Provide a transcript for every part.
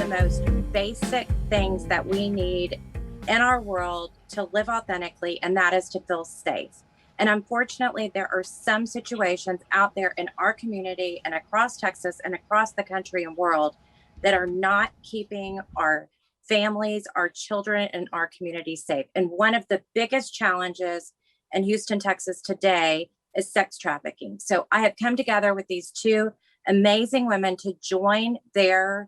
most basic things that we need in our world to live authentically, and that is to feel safe. And unfortunately, there are some situations out there in our community and across Texas and across the country and world that are not keeping our families, our children, and our community safe. And one of the biggest challenges in Houston, Texas today is sex trafficking. So I have come together with these two amazing women to join their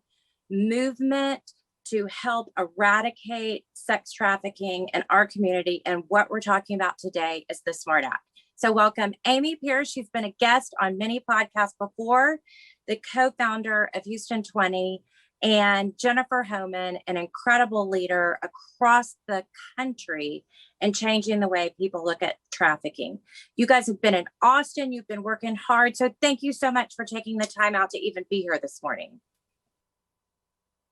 movement to help eradicate sex trafficking in our community. And what we're talking about today is the SMART Act. So welcome Amy Pierce. She's been a guest on many podcasts before, the co-founder of Houston 20, and Jennifer Hohman, an incredible leader across the country and changing the way people look at trafficking. You guys have been in Austin. You've been working hard. So thank you so much for taking the time out to even be here this morning.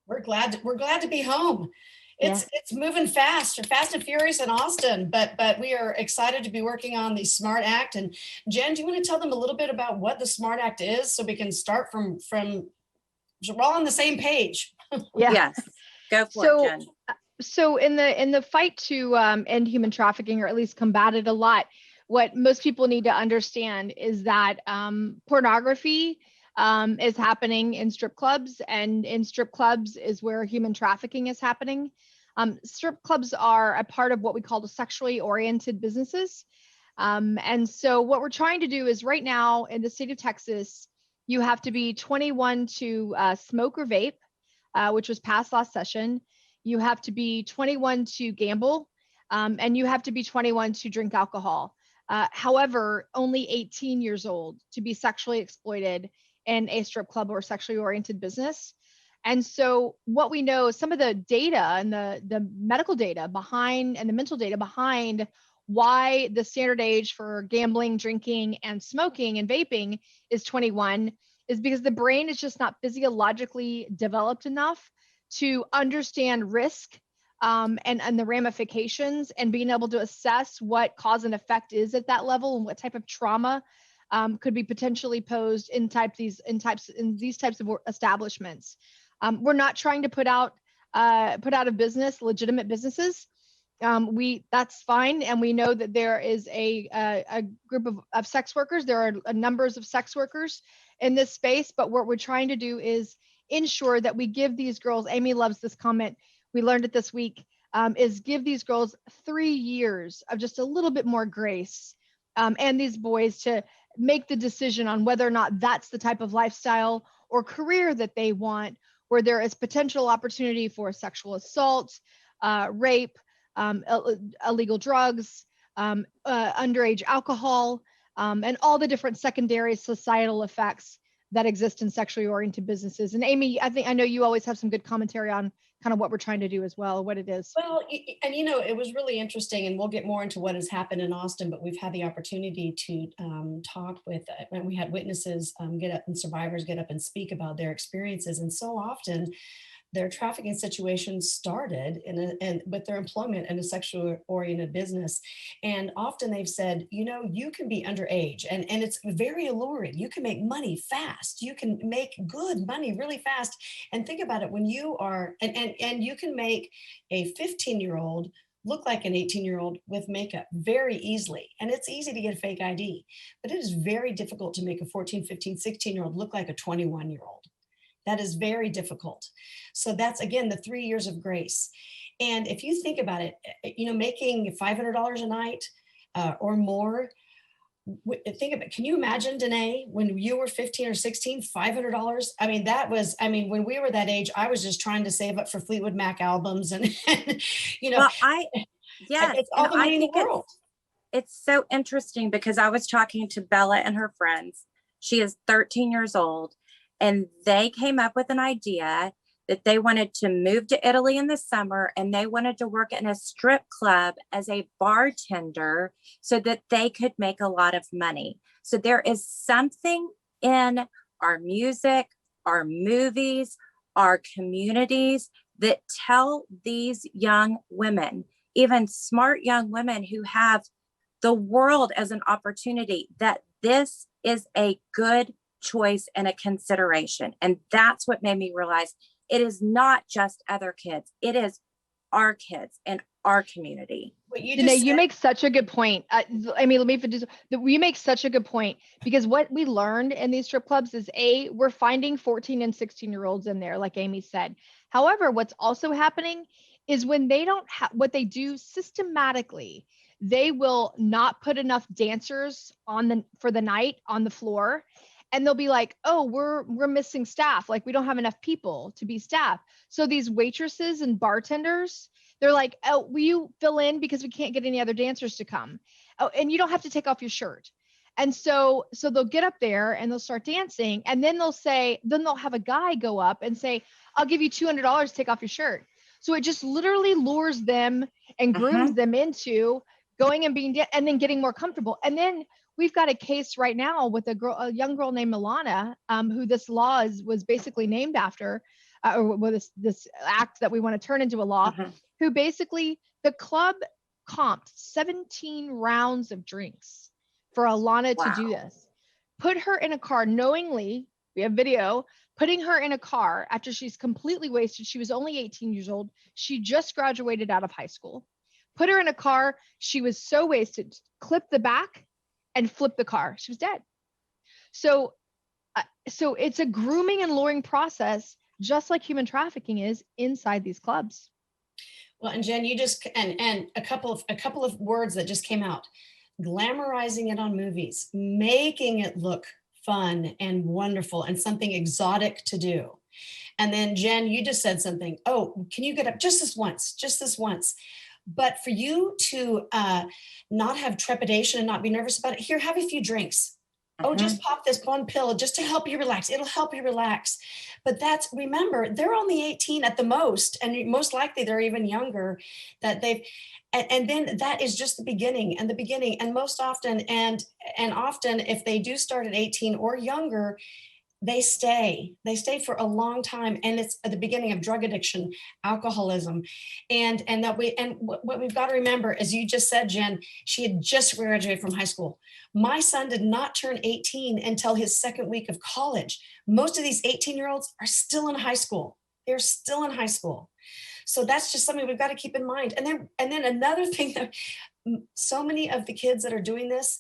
We're glad to be home. It's moving fast and furious in Austin, but we are excited to be working on the SMART Act. And Jen, do you want to tell them a little bit about what the SMART Act is so we can start from we're all on the same page? Yeah. Yes, go for it, Jen. So in the fight to end human trafficking, or at least combat it a lot, what most people need to understand is that pornography is happening in strip clubs, and in strip clubs is where human trafficking is happening. Strip clubs are a part of what we call the sexually oriented businesses. And so what we're trying to do is right now in the state of Texas, you have to be 21 to smoke or vape, which was passed last session. You have to be 21 to gamble, and you have to be 21 to drink alcohol. However, only 18 years old to be sexually exploited in a strip club or sexually oriented business. And so what we know, some of the data and the medical data behind and the mental data behind why the standard age for gambling, drinking, and smoking and vaping is 21 is because the brain is just not physiologically developed enough to understand risk and the ramifications, and being able to assess what cause and effect is at that level and what type of trauma could be potentially posed in these types of establishments. We're not trying to put out of business legitimate businesses. That's fine, and we know that there is a group of sex workers. There are numbers of sex workers in this space, but what we're trying to do is ensure that we give these girls. Amy loves this comment. We learned it this week. Is give these girls 3 years of just a little bit more grace, and these boys to make the decision on whether or not that's the type of lifestyle or career that they want, where there is potential opportunity for sexual assault, rape, illegal drugs, underage alcohol, and all the different secondary societal effects that exist in sexually oriented businesses. And Amy, I know you always have some good commentary on kind of what we're trying to do as well, what it is. Well, and it was really interesting, and we'll get more into what has happened in Austin, but we've had the opportunity to talk with, when we had witnesses get up and survivors get up and speak about their experiences. And so often their trafficking situations started with their employment in a sexually oriented business. And often they've said, you can be underage and it's very alluring. You can make money fast. You can make good money really fast. And think about it, when you are, and you can make a 15-year-old look like an 18-year-old with makeup very easily. And it's easy to get a fake ID, but it is very difficult to make a 14, 15, 16-year-old look like a 21-year-old. That is very difficult. So that's, again, the 3 years of grace. And if you think about it, making $500 a night or more, think of it. Can you imagine, Danae, when you were 15 or 16, $500? When we were that age, I was just trying to save up for Fleetwood Mac albums and Well, it's all the money in the world. It's so interesting because I was talking to Bella and her friends. She is 13 years old. And they came up with an idea that they wanted to move to Italy in the summer, and they wanted to work in a strip club as a bartender so that they could make a lot of money. So there is something in our music, our movies, our communities that tell these young women, even smart young women who have the world as an opportunity, that this is a good choice and a consideration. And that's what made me realize It is not just other kids. It is our kids and our community. What you Danae, just you said, make such a good point. I mean, let me just, we make such a good point, because what we learned in these strip clubs is we're finding 14 and 16-year-olds in there, like Amy said. However, what's also happening is when they don't have, what they do systematically, they will not put enough dancers for the night on the floor. And they'll be like, oh, we're missing staff. Like, we don't have enough people to be staff. So these waitresses and bartenders, they're like, oh, will you fill in because we can't get any other dancers to come? Oh, and you don't have to take off your shirt. And so they'll get up there and they'll start dancing. And then they'll have a guy go up and say, I'll give you $200 to take off your shirt. So it just literally lures them and grooms them into going and being, and then getting more comfortable. And then we've got a case right now with a young girl named Milana, who this law was basically named after, or this act that we want to turn into a law, who basically, the club comped 17 rounds of drinks for Alana to do this. Put her in a car knowingly, we have video, putting her in a car after she's completely wasted. She was only 18 years old. She just graduated out of high school. Put her in a car. She was so wasted, clipped the back and flipped the car. She was dead. So it's a grooming and luring process, just like human trafficking is inside these clubs. well, and Jen, you just, and a couple of words that just came out, glamorizing it on movies, making it look fun and wonderful and something exotic to do. And then Jen, you just said something, oh, can you get up just this once? But for you to not have trepidation and not be nervous about it, here, have a few drinks. Oh, just pop this one pill just to help you relax. It'll help you relax. But remember, they're only 18 at the most, and most likely they're even younger, that and then that is just the beginning. And most often, and often if they do start at 18 or younger, they stay for a long time. And it's at the beginning of drug addiction, alcoholism. And what we've got to remember, as you just said, Jen, she had just graduated from high school. My son did not turn 18 until his second week of college. Most of these 18-year-olds are still in high school. They're still in high school. So that's just something we've got to keep in mind. And then another thing, that so many of the kids that are doing this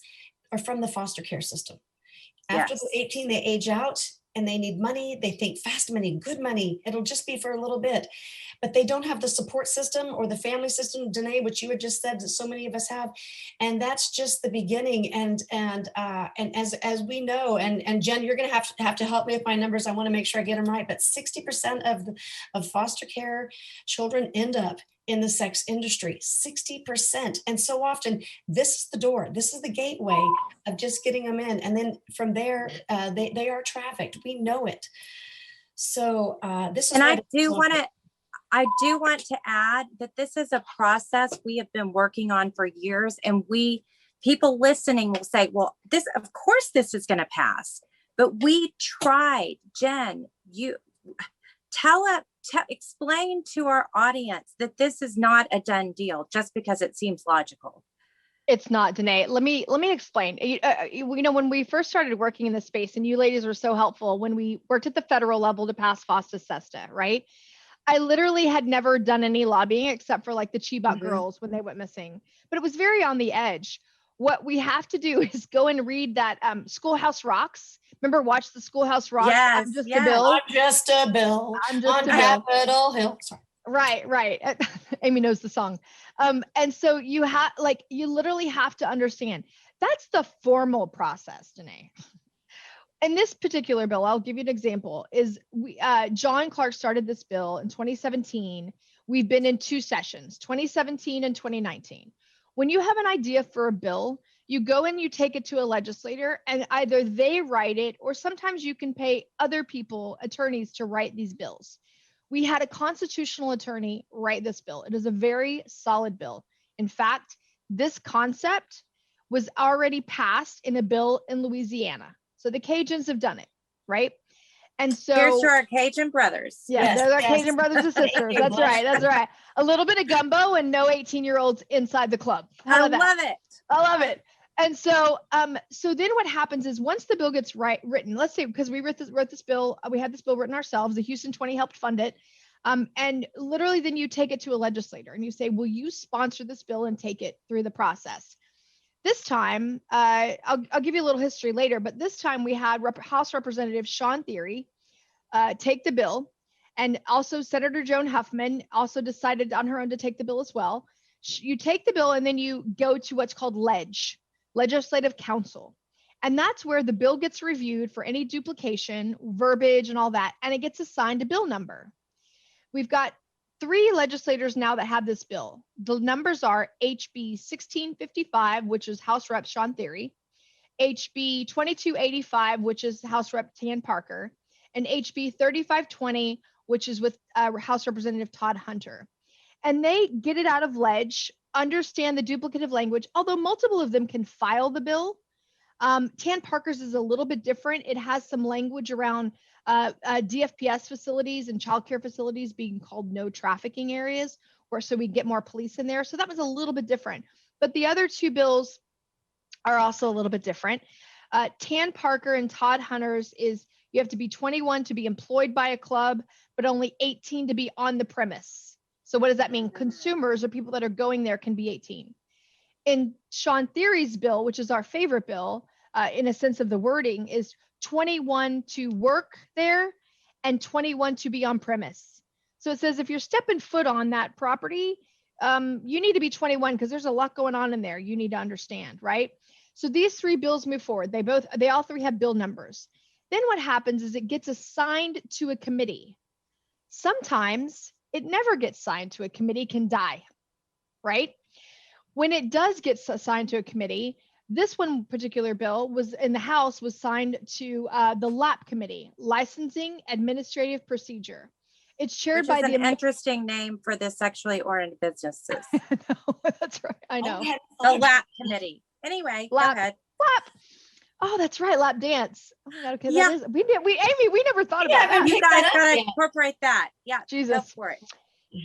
are from the foster care system. After they're 18, they age out and they need money. They think fast money, good money. It'll just be for a little bit, but they don't have the support system or the family system, Danae, which you had just said that so many of us have. And that's just the beginning. And as we know, and Jen, you're going to have to help me with my numbers. I want to make sure I get them right. But 60% of foster care children end up in the sex industry, 60%. And so often this is the door, this is the gateway of just getting them in. And then from there, they are trafficked. We know it. So this is, and I do want to add that this is a process we have been working on for years. And people listening will say, well, of course this is going to pass, but we tried. Jen, you explain to our audience that this is not a done deal just because it seems logical. It's not, Danae. Let me explain. When we first started working in this space, and you ladies were so helpful when we worked at the federal level to pass FOSTA-SESTA, right? I literally had never done any lobbying except for like the Chibok girls when they went missing, but it was very on the edge. What we have to do is go and read that Schoolhouse Rocks. Remember, watch the Schoolhouse Rocks. Yes, I'm just a bill. I'm just a bill. I'm just on Capitol Hill. Sorry. Right. Amy knows the song. And so you literally have to understand that's the formal process, Danae. In this particular bill, I'll give you an example, is John Clark started this bill in 2017. We've been in two sessions, 2017 and 2019. When you have an idea for a bill, you go and you take it to a legislator and either they write it or sometimes you can pay other people, attorneys, to write these bills. We had a constitutional attorney write this bill. It is a very solid bill. In fact, this concept was already passed in a bill in Louisiana. So the Cajuns have done it, right? And so here's to our Cajun brothers. Yeah, they're our Cajun brothers and sisters. That's right. A little bit of gumbo and no 18-year-olds inside the club. I love it. I love it. And so, so then what happens is once the bill gets written, let's say, because we wrote this bill, we had this bill written ourselves, the Houston 20 helped fund it. And literally then you take it to a legislator and you say, will you sponsor this bill and take it through the process? This time, I'll give you a little history later, but this time we had House Representative Sean Theory take the bill. And also Senator Joan Huffman also decided on her own to take the bill as well. You take the bill and then you go to what's called Legislative Council. And that's where the bill gets reviewed for any duplication, verbiage, and all that. And it gets assigned a bill number. We've got 3 legislators now that have this bill. The numbers are HB 1655, which is House Rep Sean Theory, HB 2285, which is House Rep Tan Parker, and HB 3520, which is with House Representative Todd Hunter. And they get it out of ledge, understand the duplicative language, although multiple of them can file the bill. Tan Parker's is a little bit different. It has some language around DFPS facilities and childcare facilities being called no trafficking areas, or so we get more police in there. So that was a little bit different. But the other 2 bills are also a little bit different. Tan Parker and Todd Hunter's is you have to be 21 to be employed by a club, but only 18 to be on the premise. So what does that mean? Consumers or people that are going there can be 18. In Sean Theory's bill, which is our favorite bill, in a sense of the wording, is 21 to work there and 21 to be on premise. So it says if you're stepping foot on that property, you need to be 21 because there's a lot going on in there. You need to understand, right? So these 3 bills move forward. They all 3 have bill numbers. Then what happens is it gets assigned to a committee. Sometimes it never gets assigned to a committee, can die, right? When it does get assigned to a committee, this one particular bill was in the House was signed to the LAP committee, Licensing Administrative Procedure. It's chaired by the interesting name for the sexually oriented businesses. No, that's right. I know. The LAP committee. Anyway, LAP. go ahead. LAP. Oh, that's right. Lap dance. Oh my God. Okay. Yeah. That is, Amy, we never thought about that. You guys gotta incorporate that. Yeah. Jesus. Go for it.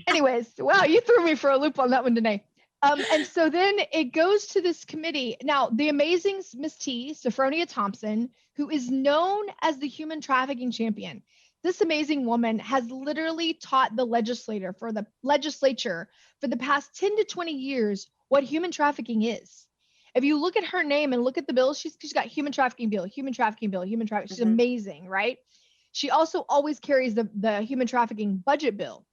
Anyways, wow, you threw me for a loop on that one today. And so then it goes to this committee. Now, the amazing Miss T, Sophronia Thompson, who is known as the human trafficking champion. This amazing woman has literally taught the legislature for the past 10 to 20 years what human trafficking is. If you look at her name and look at the bill, she's got human trafficking bill, human trafficking bill, human trafficking. She's amazing, right? She also always carries the human trafficking budget bill.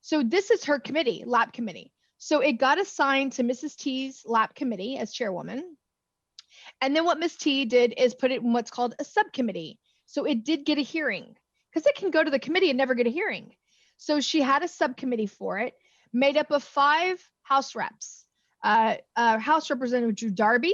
So this is her committee, LAP committee. So it got assigned to Mrs. T's LAP committee as chairwoman. And then what Miss T did is put it in what's called a subcommittee. So it did get a hearing because it can go to the committee and never get a hearing. So she had a subcommittee for it, made up of 5 House reps. House Representative Drew Darby,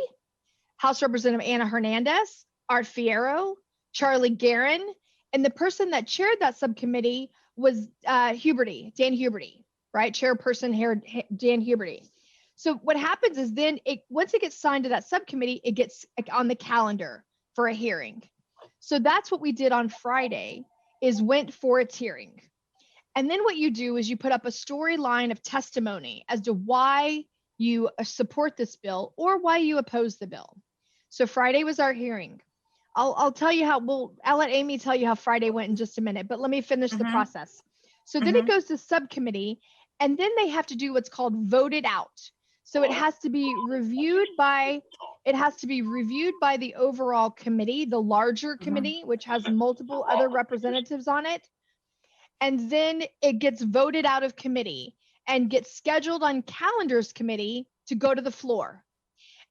House Representative Ana Hernandez, Art Fierro, Charlie Guerin, and the person that chaired that subcommittee was Dan Huberty, right? Chairperson here, Dan Huberty. So what happens is then once it gets signed to that subcommittee, it gets on the calendar for a hearing. So that's what we did on Friday, is went for its hearing. And then what you do is you put up a storyline of testimony as to why you support this bill or why you oppose the bill. So Friday was our hearing. I'll tell you I'll let Amy tell you how Friday went in just a minute, but let me finish the process. So then it goes to subcommittee, and then they have to do what's called voted out. So it has to be reviewed by the overall committee, the larger committee, which has multiple other representatives on it. And then it gets voted out of committee and gets scheduled on calendars committee to go to the floor.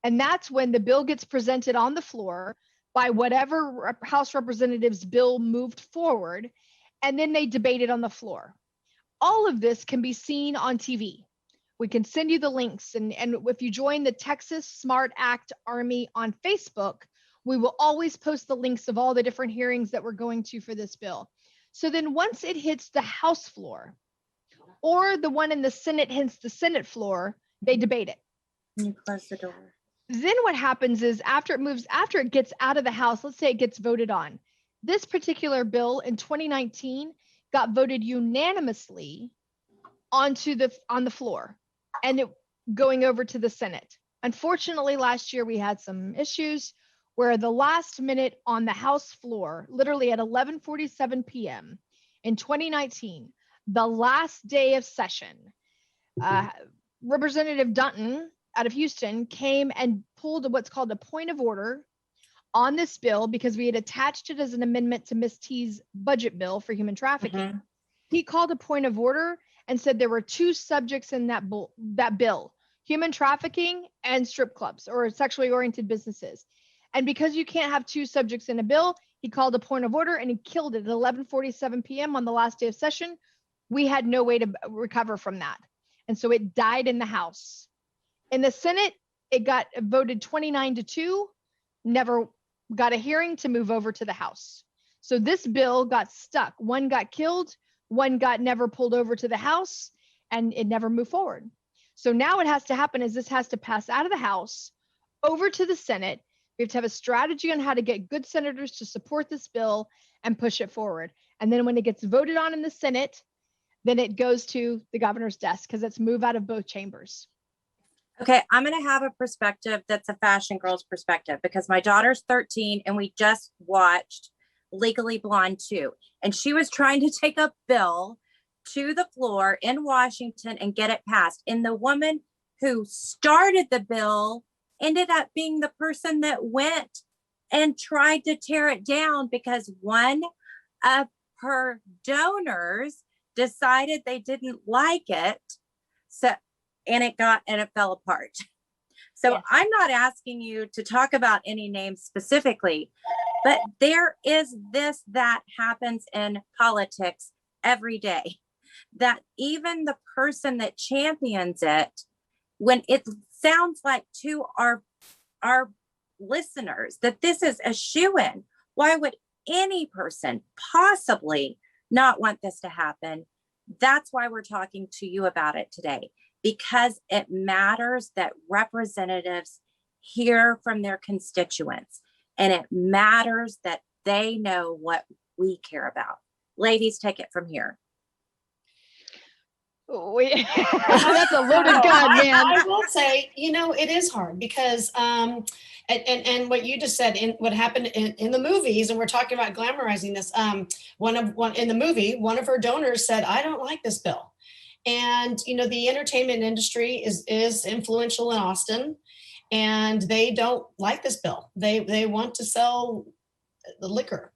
And that's when the bill gets presented on the floor by whatever House representatives bill moved forward, and then they debate it on the floor. All of this can be seen on TV. We can send you the links, and if you join the Texas Smart Act Army on Facebook, we will always post the links of all the different hearings that we're going to for this bill. So then once it hits the House floor, or the one in the Senate hits the Senate floor, they debate it. You close the door. Then what happens is after it gets out of the House, let's say it gets voted on. This particular bill in 2019 got voted unanimously on the floor, and it going over to the Senate. Unfortunately, last year we had some issues where the last minute on the House floor, literally at 11:47 p.m. in 2019, the last day of session, Representative Dutton out of Houston came and pulled what's called a point of order on this bill because we had attached it as an amendment to Ms. T's budget bill for human trafficking. He called a point of order and said there were two subjects in that bill, human trafficking and strip clubs or sexually oriented businesses. And because you can't have two subjects in a bill, he called a point of order and he killed it at 11:47 p.m. on the last day of session. We had no way to recover from that. And so it died in the House. In the Senate, it got voted 29-2, never got a hearing to move over to the House. So this bill got stuck. One got killed, one got never pulled over to the House, and it never moved forward. So now what has to happen is this has to pass out of the House over to the Senate. We have to have a strategy on how to get good senators to support this bill and push it forward. And then when it gets voted on in the Senate, then it goes to the governor's desk because it's moved out of both chambers. Okay, I'm going to have a perspective that's a fashion girl's perspective because my daughter's 13 and we just watched Legally Blonde 2. And she was trying to take a bill to the floor in Washington and get it passed. And the woman who started the bill ended up being the person that went and tried to tear it down because one of her donors decided they didn't like it. So, and it fell apart. So yes. I'm not asking you to talk about any names specifically, but there is this that happens in politics every day, that even the person that champions it, when it sounds like to our listeners that this is a shoo-in, why would any person possibly not want this to happen? That's why we're talking to you about it today, because it matters that representatives hear from their constituents, and it matters that they know what we care about. Ladies, take it from here. That's a loaded gun, man. I will say, it is hard because, and what you just said, in what happened in the movies, and we're talking about glamorizing this. One in the movie, one of her donors said, "I don't like this bill," and the entertainment industry is influential in Austin, and they don't like this bill. They want to sell the liquor.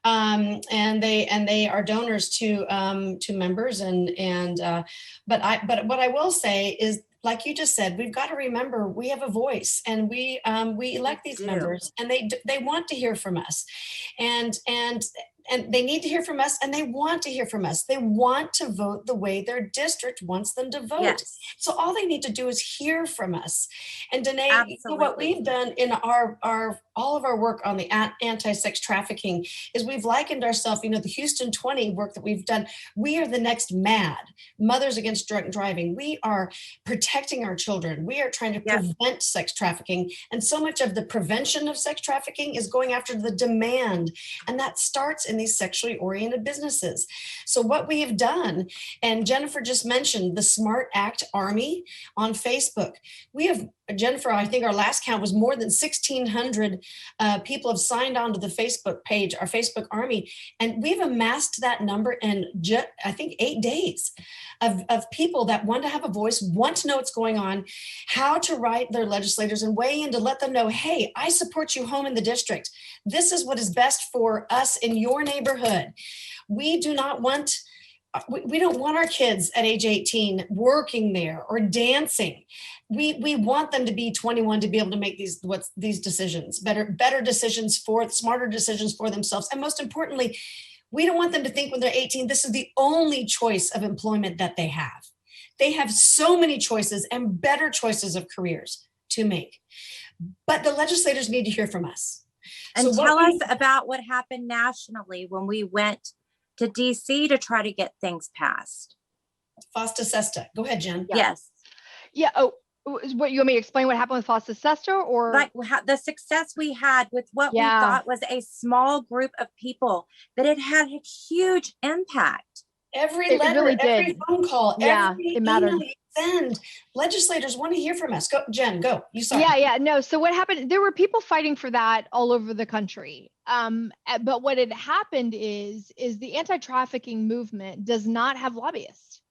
And they are donors to members but what I will say is, like you just said, we've got to remember we have a voice, and we elect these members, and they want to hear from us, and they need to hear from us, and they want to hear from us. They want to vote the way their district wants them to vote. Yes. So all they need to do is hear from us. And Danae, what we've done in all of our work on the anti-sex trafficking is we've likened ourselves, the Houston 20 work that we've done. We are the next MAD, Mothers Against Drunk Driving. We are protecting our children. We are trying to prevent sex trafficking. And so much of the prevention of sex trafficking is going after the demand. And that starts in these sexually oriented businesses. So what we have done, and Jennifer just mentioned the Smart Act Army on Facebook. We have, Jennifer, I think our last count was more than 1,600 people have signed on to the Facebook page, our Facebook Army. And we've amassed that number in I think 8 days of people that want to have a voice, want to know what's going on, how to write their legislators and weigh in to let them know, hey, I support you home in the district. This is what is best for us in your neighborhood. We don't want our kids at age 18 working there or dancing. We want them to be 21 to be able to make these decisions, better decisions, smarter decisions for themselves. And most importantly, we don't want them to think when they're 18, this is the only choice of employment that they have. They have so many choices and better choices of careers to make. But the legislators need to hear from us. And tell us about what happened nationally when we went to DC to try to get things passed. FOSTA SESTA. Go ahead, Jen. Yeah. Yes. Yeah. Oh, what you want me to explain what happened with FOSTA SESTA, or like the success we had with what we thought was a small group of people, that it had a huge impact. Every letter, really every phone call, every it mattered. email you send. Legislators want to hear from us. Go, Jen, go. You saw Yeah. No. So what happened? There were people fighting for that all over the country. But what had happened is the anti-trafficking movement does not have lobbyists.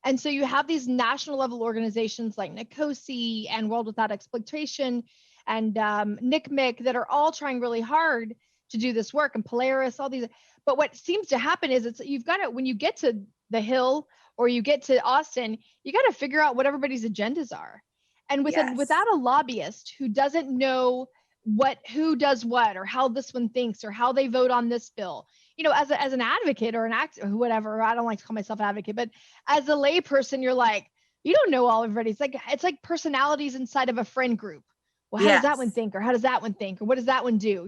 And so you have these national level organizations like NICOSI and World Without Exploitation and NCMEC that are all trying really hard to do this work, and Polaris, all these. But what seems to happen is you've got to, when you get to the Hill or you get to Austin, you got to figure out what everybody's agendas are. And without a lobbyist who doesn't know who does what, or how this one thinks, or how they vote on this bill, as an advocate or or whatever, I don't like to call myself advocate, but as a lay person, you're like, you don't know all everybody. It's like personalities inside of a friend group. Well, how does that one think? Or how does that one think? Or what does that one do?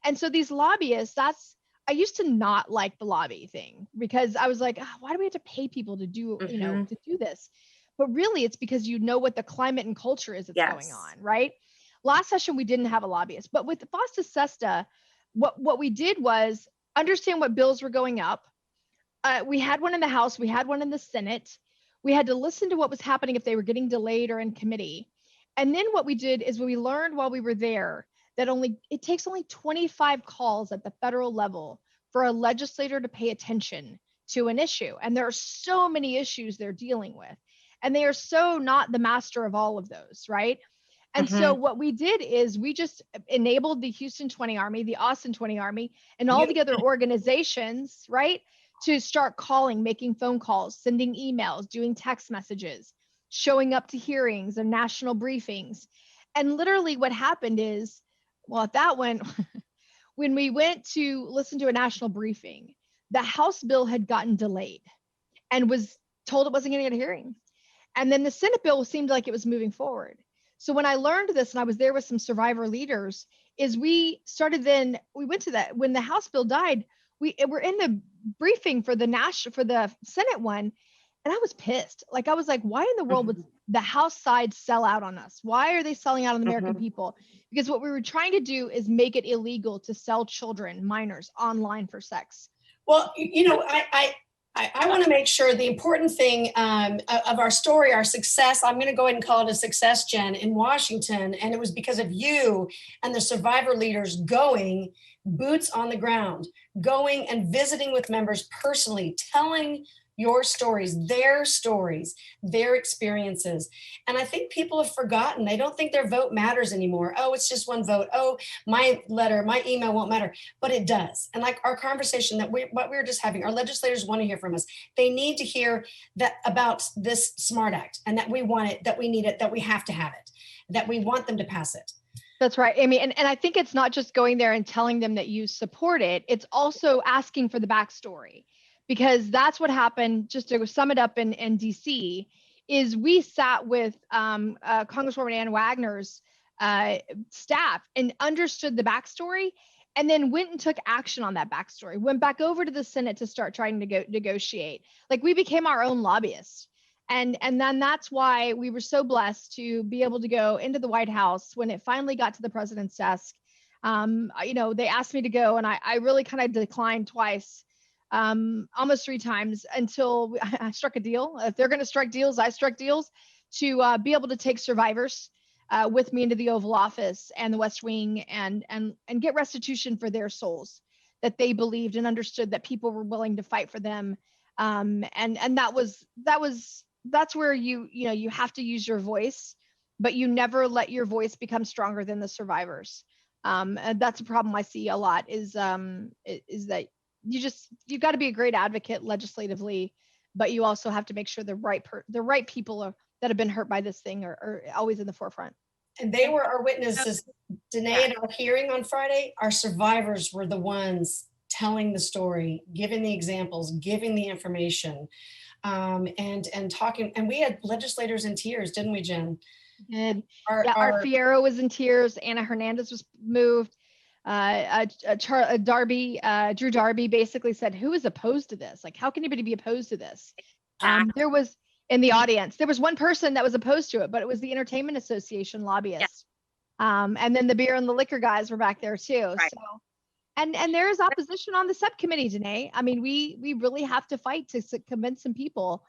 And so these lobbyists, I used to not like the lobby thing, because I was like, why do we have to pay people to do, to do this? But really it's because what the climate and culture is that's going on, right? Last session, we didn't have a lobbyist, but with FOSTA SESTA, what we did was understand what bills were going up. We had one in the House, we had one in the Senate. We had to listen to what was happening if they were getting delayed or in committee. And then what we did is we learned while we were there that it takes only 25 calls at the federal level for a legislator to pay attention to an issue. And there are so many issues they're dealing with, and they are so not the master of all of those, right? And so what we did is we just enabled the Houston 20 Army, the Austin 20 Army, and all the other organizations, right, to start calling, making phone calls, sending emails, doing text messages, showing up to hearings and national briefings. And literally what happened is, at that one, when we went to listen to a national briefing, the House bill had gotten delayed and was told it wasn't going to get a hearing. And then the Senate bill seemed like it was moving forward. So when I learned this, and I was there with some survivor leaders, we went to that. When the House bill died, we were in the briefing for the Senate one. And I was pissed. I was like, why in the world would the House side sell out on us? Why are they selling out on the American people? Because what we were trying to do is make it illegal to sell children, minors, online for sex. Well, I want to make sure the important thing of our story, our success, I'm going to go ahead and call it a success, Jen, in Washington. And it was because of you and the survivor leaders going boots on the ground, going and visiting with members personally, telling your stories, their experiences. And I think people have forgotten. They don't think their vote matters anymore. Oh, it's just one vote. Oh, my email won't matter. But it does. And like our conversation what we were just having, our legislators want to hear from us. They need to hear that about this SMART Act, and that we want it, that we need it, that we have to have it, that we want them to pass it. That's right, Amy. And I think it's not just going there and telling them that you support it. It's also asking for the backstory. Because that's what happened, just to sum it up in DC, is we sat with Congresswoman Ann Wagner's staff and understood the backstory, and then went and took action on that backstory, went back over to the Senate to start trying to negotiate. We became our own lobbyists. And then that's why we were so blessed to be able to go into the White House when it finally got to the president's desk. They asked me to go, and I really kind of declined twice. Almost 3 times, until I struck a deal. If they're going to strike deals, I struck deals to be able to take survivors with me into the Oval Office and the West Wing, and get restitution for their souls, that they believed and understood that people were willing to fight for them. And that's where you have to use your voice, but you never let your voice become stronger than the survivors. And that's a problem I see a lot, is that you've got to be a great advocate legislatively, but you also have to make sure the right people that have been hurt by this thing are always in the forefront. And they were our witnesses. Danae, at our hearing on Friday, our survivors were the ones telling the story, giving the examples, giving the information, and talking. And we had legislators in tears, didn't we, Jen? Art Fierro was in tears. Ana Hernandez was moved. Drew Darby basically said, who is opposed to this? How can anybody be opposed to this? There was, in the audience, there was one person that was opposed to it, but it was the Entertainment Association lobbyists. And then the beer and the liquor guys were back there too. Right. So, and there is opposition on the subcommittee, Danae. I mean, we really have to fight to convince some people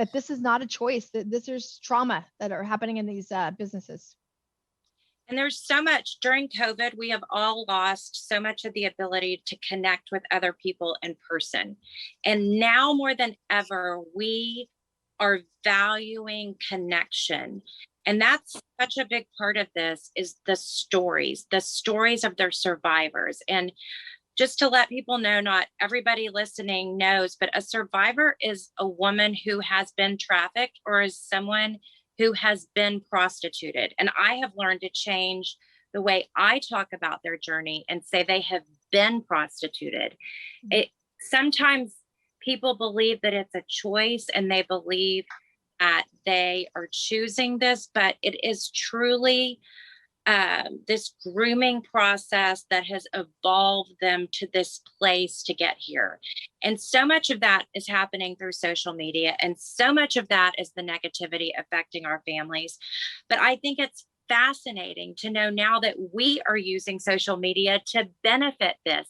that this is not a choice, that this is trauma that are happening in these businesses. And there's so much during COVID, we have all lost so much of the ability to connect with other people in person. And now more than ever, we are valuing connection. And that's such a big part of this is the stories of their survivors. And just to let people know, not everybody listening knows, but a survivor is a woman who has been trafficked or is someone who has been prostituted. And I have learned to change the way I talk about their journey and say they have been prostituted. Sometimes people believe that it's a choice and they believe that they are choosing this, but it is truly this grooming process that has evolved them to this place to get here. And so much of that is happening through social media. And so much of that is the negativity affecting our families. But I think it's fascinating to know now that we are using social media to benefit this.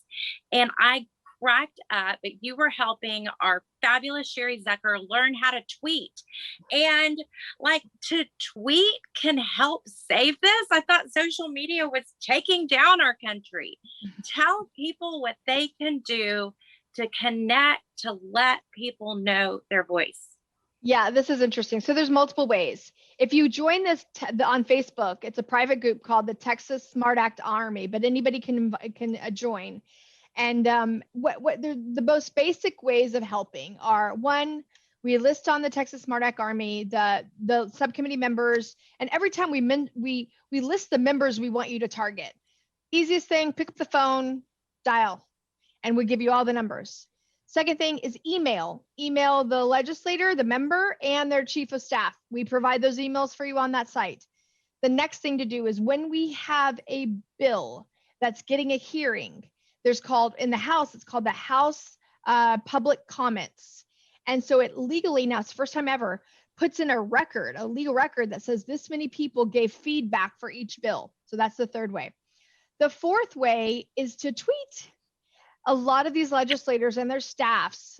And I cracked up, but you were helping our fabulous Sherry Zucker learn how to tweet. And like, to tweet can help save this. I thought social media was taking down our country. Tell people what they can do to connect, to let people know their voice. Yeah, this is interesting. So there's multiple ways. If you join this on Facebook, it's a private group called the Texas Smart Act Army, but anybody can join. And the most basic ways of helping are: one, we list on the Texas Smart Act Army the subcommittee members, and every time we list the members we want you to target. Easiest thing: pick up the phone, dial, and we give you all the numbers. Second thing is email the legislator, the member, and their chief of staff. We provide those emails for you on that site. The next thing to do is when we have a bill that's getting a hearing, it's called the House Public Comments. And so it legally, now it's the first time ever, puts in a legal record that says this many people gave feedback for each bill. So that's the third way. The fourth way is to tweet. A lot of these legislators and their staffs,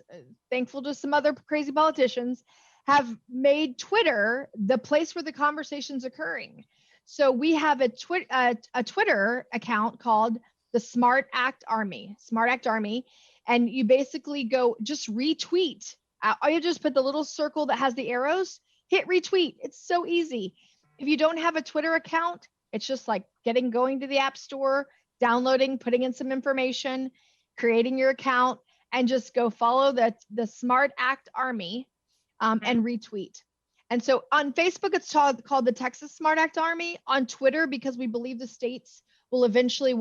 thankful to some other crazy politicians, have made Twitter the place where the conversation's occurring. So we have a Twitter account called the Smart Act Army, and you basically go just retweet. All you just put the little circle that has the arrows, hit retweet. It's so easy. If you don't have a Twitter account, it's just like going to the App Store, downloading, putting in some information, creating your account, and just go follow the Smart Act Army and retweet. And so on Facebook, it's called the Texas Smart Act Army. On Twitter, because we believe the states will eventually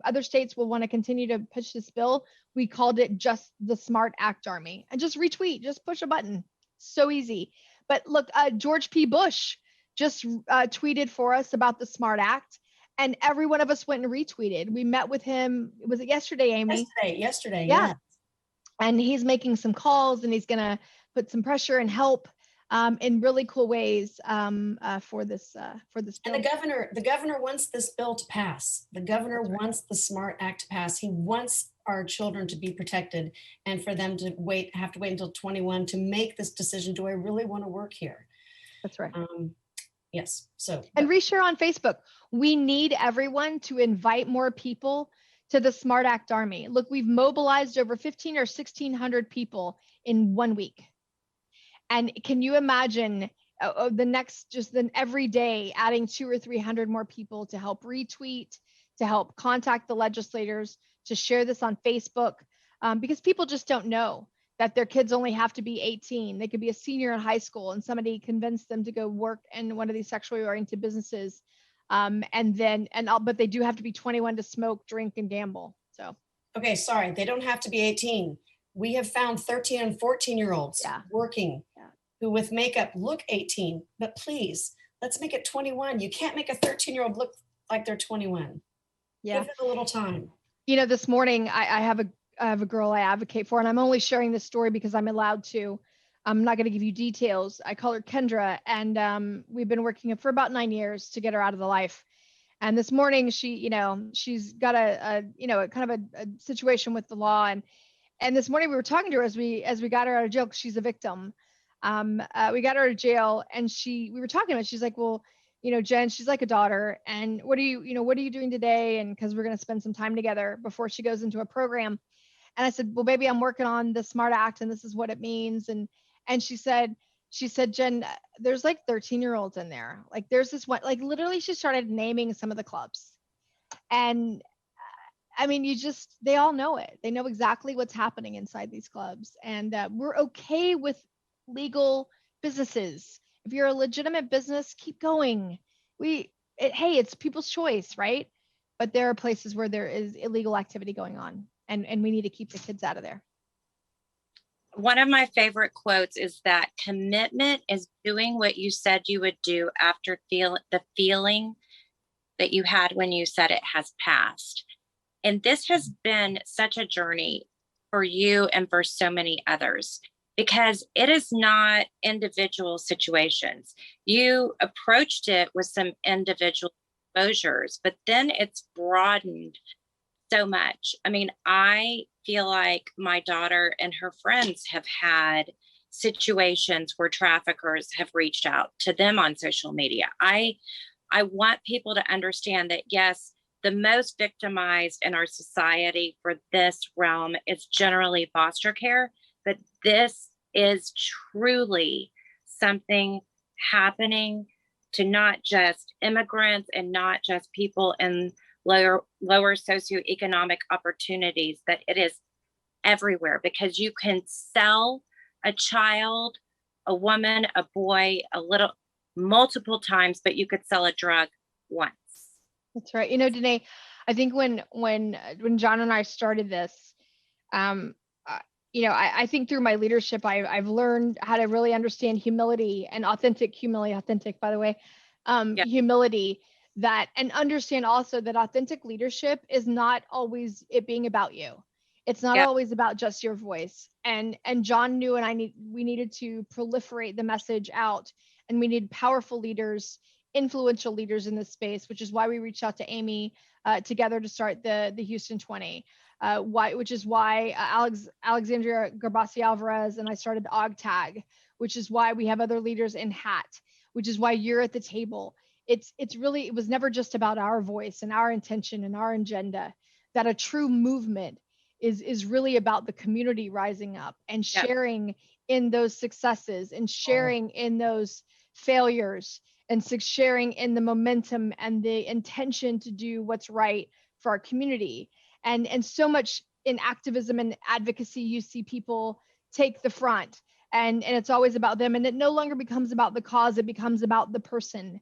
other states will want to continue to push this bill, we called it just the Smart Act Army. And just retweet, just push a button. So easy. But look, George P. Bush just tweeted for us about the Smart Act, and every one of us went and retweeted. We met with him. Was it yesterday, Amy? Yesterday. Yeah. And he's making some calls, and he's going to put some pressure and help in really cool ways for this bill. And the governor wants this bill to pass. The governor wants the Smart Act to pass. He wants our children to be protected, and for them to have to wait until 21 to make this decision. Do I really want to work here? That's right. Yes. And reshare on Facebook. We need everyone to invite more people to the Smart Act Army. Look, we've mobilized over 15 or 1,600 people in 1 week. And can you imagine then every day adding 200 or 300 more people to help retweet, to help contact the legislators, to share this on Facebook, because people just don't know that their kids only have to be 18. They could be a senior in high school and somebody convinced them to go work in one of these sexually oriented businesses. But they do have to be 21 to smoke, drink, and gamble. So. Okay, sorry, they don't have to be 18. We have found 13 and 14-year-olds working who with makeup look 18, but please, let's make it 21. You can't make a 13-year-old look like they're 21. Yeah. Give it a little time. This morning I have a girl I advocate for, and I'm only sharing this story because I'm allowed to. I'm not going to give you details. I call her Kendra, and we've been working for about 9 years to get her out of the life. And this morning, she's got a kind of a situation with the law, and this morning we were talking to her as we got her out of jail because she's a victim. We got her out of jail, and we were talking about, she's like, well, Jen, she's like a daughter. And what are you doing today? And because we're going to spend some time together before she goes into a program. And I said, well, baby, I'm working on the SMART Act, and this is what it means. And she said, Jen, there's like 13-year-olds in there. Like there's this one, like literally she started naming some of the clubs. And I mean, they all know it. They know exactly what's happening inside these clubs. And we're okay with legal businesses. If you're a legitimate business, keep going. Hey, it's people's choice, right? But there are places where there is illegal activity going on, and we need to keep the kids out of there. One of my favorite quotes is that commitment is doing what you said you would do after the feeling that you had when you said it has passed. And this has been such a journey for you and for so many others, because it is not individual situations. You approached it with some individual exposures, but then it's broadened so much. I mean, I feel like my daughter and her friends have had situations where traffickers have reached out to them on social media. I want people to understand that, yes, the most victimized in our society for this realm is generally foster care, but this is truly something happening to not just immigrants and not just people in lower socioeconomic opportunities, but it is everywhere, because you can sell a child, a woman, a boy, multiple times, but you could sell a drug once. That's right. Danae, I think when John and I started this, I think through my leadership, I've learned how to really understand humility and authentic by the way, humility, and understand also that authentic leadership is not always it being about you. It's not always about just your voice. And John knew, and we needed to proliferate the message out, and we need powerful leaders, influential leaders in this space, which is why we reached out to Amy together to start the Houston 20. Which is why Alexandria Garbasi Alvarez and I started the OGTAG, which is why we have other leaders in HAT, which is why you're at the table. It was never just about our voice and our intention and our agenda. That a true movement is really about the community rising up and sharing in those successes and sharing in those failures and sharing in the momentum and the intention to do what's right for our community. And so much in activism and advocacy, you see people take the front, and it's always about them, and it no longer becomes about the cause, it becomes about the person.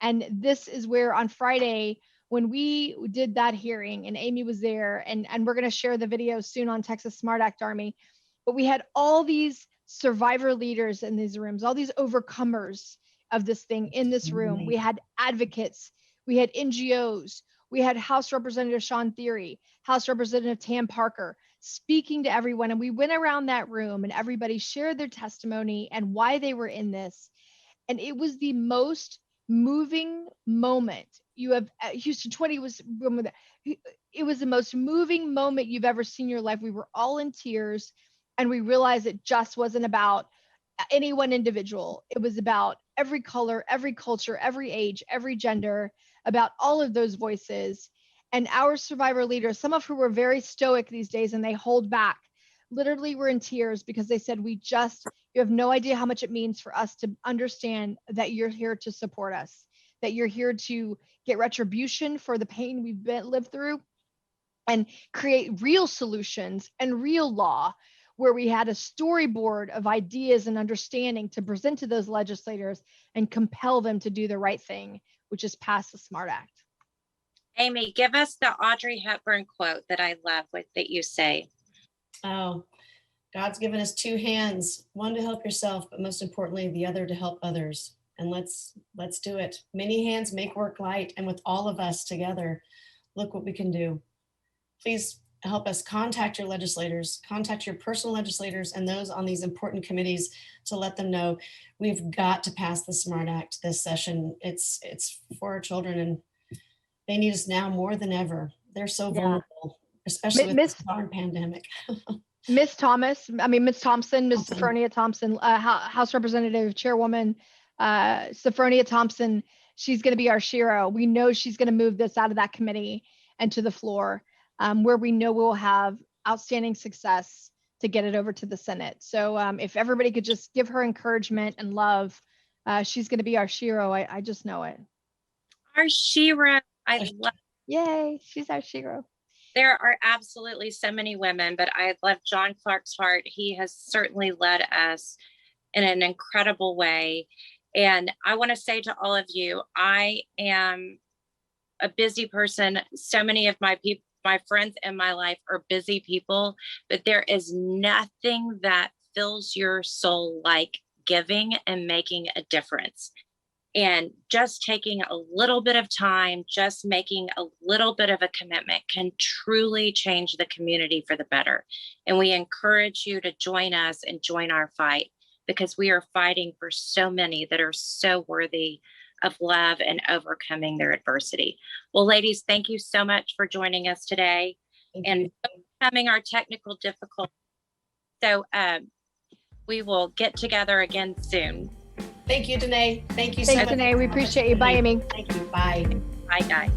And this is where on Friday, when we did that hearing and Amy was there, and we're going to share the video soon on Texas Smart Act Army, but we had all these survivor leaders in these rooms, all these overcomers of this thing in this room. We had advocates, we had NGOs, we had House Representative Sean Theory, House Representative Tam Parker speaking to everyone. And we went around that room and everybody shared their testimony and why they were in this. And it was the most moving moment. Houston 20 was, it was the most moving moment you've ever seen in your life. We were all in tears, and we realized it just wasn't about any one individual. It was about every color, every culture, every age, every gender, about all of those voices. And our survivor leaders, some of who were very stoic these days and they hold back, literally were in tears because they said, you have no idea how much it means for us to understand that you're here to support us, that you're here to get retribution for the pain we've lived through and create real solutions and real law, where we had a storyboard of ideas and understanding to present to those legislators and compel them to do the right thing, which is pass the SMART Act. Amy, give us the Audrey Hepburn quote that I love that you say. Oh, God's given us two hands, one to help yourself, but most importantly, the other to help others. And let's do it. Many hands make work light. And with all of us together, look what we can do. Please help us contact your legislators, contact your personal legislators and those on these important committees to let them know we've got to pass the SMART Act this session. It's for our children, and they need us now more than ever. They're so vulnerable, especially with this darn pandemic. Miss Thompson, Miss Sophronia Thompson, House Representative Chairwoman Sophronia Thompson, she's going to be our Shiro. We know she's going to move this out of that committee and to the floor, where we know we'll have outstanding success to get it over to the Senate. So if everybody could just give her encouragement and love, she's going to be our Shiro. I just know it. Our Shiro. I love. Yay, she's our Shiro. There are absolutely so many women, but I love John Clark's heart. He has certainly led us in an incredible way. And I want to say to all of you, I am a busy person. So many of my friends in my life are busy people, but there is nothing that fills your soul like giving and making a difference. And just taking a little bit of time, just making a little bit of a commitment can truly change the community for the better. And we encourage you to join us and join our fight, because we are fighting for so many that are so worthy of love and overcoming their adversity. Well, ladies, thank you so much for joining us today and overcoming our technical difficulties. So we will get together again soon. Thank you, Danae. Thank you so much. Thanks, Danae. We appreciate you. Bye, Amy. Thank you. Bye. Bye, guys.